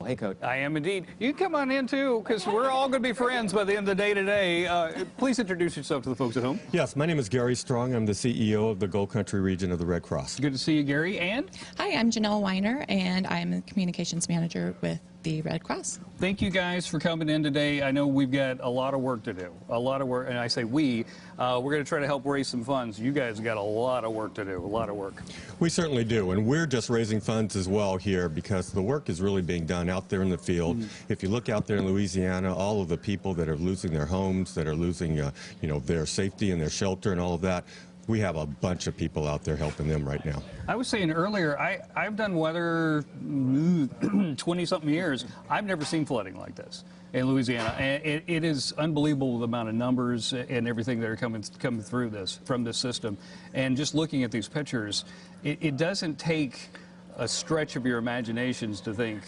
Hey, Coach. I am indeed. You can come on in too, because we're all going to be friends by the end of the day today. Please introduce yourself to the folks at home. Yes, my name is Gary Strong. I'm the CEO of the Gold Country region of the Red Cross. Good to see you, Gary. And Hi, I'm Janelle Weiner, and I'm the communications manager with the Red Cross. thank you guys for coming in today. I know we've got a lot of work to do, a lot of work, and I say we're going to try to help raise some funds. You guys got a lot of work to do, a lot of work. We certainly do, and we're just raising funds as well here because the work is really being done out there in the field. If you look out there in Louisiana, all of the people that are losing their homes, that are losing their safety and their shelter and all of that, we have a bunch of people out there helping them right now. I was saying earlier, I've done weather 20-something years. I've never seen flooding like this in Louisiana. And it is unbelievable the amount of numbers and everything that are coming through this, from this system. And just looking at these pictures, it doesn't take a stretch of your imaginations to think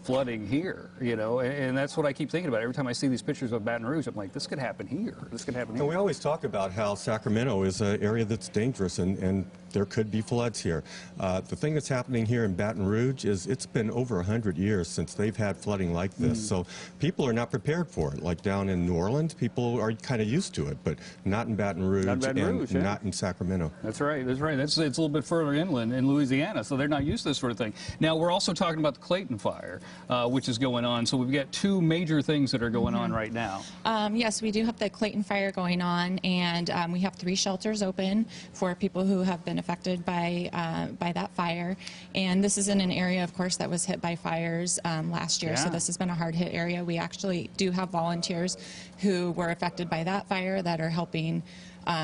flooding here, and that's what I keep thinking about. Every time I see these pictures of Baton Rouge, I'm like, this could happen here. This could happen here. And we always talk about how Sacramento is an area that's dangerous and there could be floods here. The thing that's happening here in Baton Rouge is it's been over 100 years since they've had flooding like this. So people are not prepared for it. Like down in New Orleans, people are kind of used to it, but not in Baton Rouge, not in Sacramento. That's right. That's right. It's a little bit further inland in Louisiana, so they're not used to this sort of thing. Now, we're also talking about the Clayton Fire, which is going on. So we've got two major things that are going on right now. Yes, we do have the Clayton Fire going on, and we have 3 shelters open for people who have been affected by that fire. And this is in an area, of course, that was hit by fires last year. Yeah. So this has been a hard-hit area. We actually do have volunteers who were affected by that fire that are helping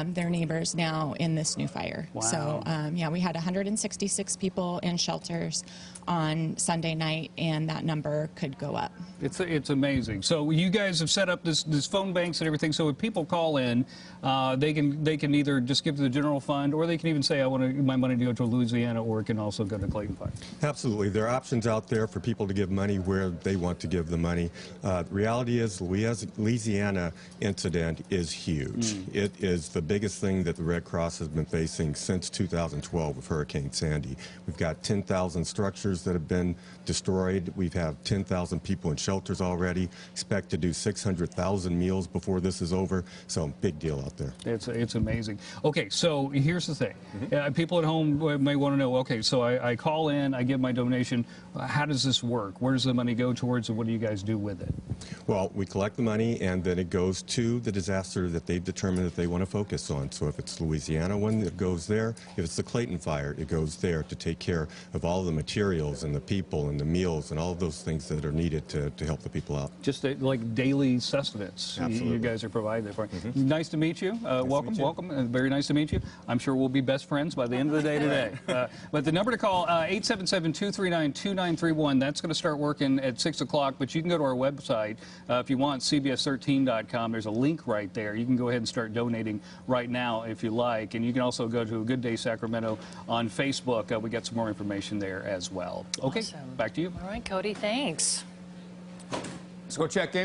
their neighbors now in this new fire. Wow. So, yeah, we had 166 people in shelters on Sunday night, and that number could go up. It's amazing. So you guys have set up this phone banks and everything. So if people call in, they can either just give to the general fund, or they can even say, I want my money to go to Louisiana, or it can also go to Clayton Fire. Absolutely. There are options out there for people to give money where they want to give the money. The reality is Louisiana incident is huge. It is the biggest thing that the Red Cross has been facing since 2012 with Hurricane Sandy. We've got 10,000 structures that have been destroyed. We've had 10,000 people in shelters already. Expect to do 600,000 meals before this is over. So big deal out there. It's amazing. Okay, so here's the thing. People at home may want to know, okay, so I call in, I give my donation. How does this work? Where does the money go towards, and what do you guys do with it? Well, we collect the money, and then it goes to the disaster that they've determined that they want to focus on. So if it's Louisiana one, it goes there. If it's the Clayton Fire, it goes there to take care of all the materials and the people and the meals and all of those things that are needed to help the people out. Just like daily sustenance. Absolutely. You guys are providing that for. Nice to meet you. Welcome, welcome. Very nice to meet you. I'm sure we'll be best friends by the end of the day today. But the number to call, 877-239-2931. That's going to start working at 6 o'clock, but you can go to our website if you want, cbs13.com. There's a link right there. You can go ahead and start donating right now if you like. And you can also go to A Good Day Sacramento on Facebook. We got some more information there as well. Okay, Awesome. back to you. All right, Cody, thanks. Let's go check in.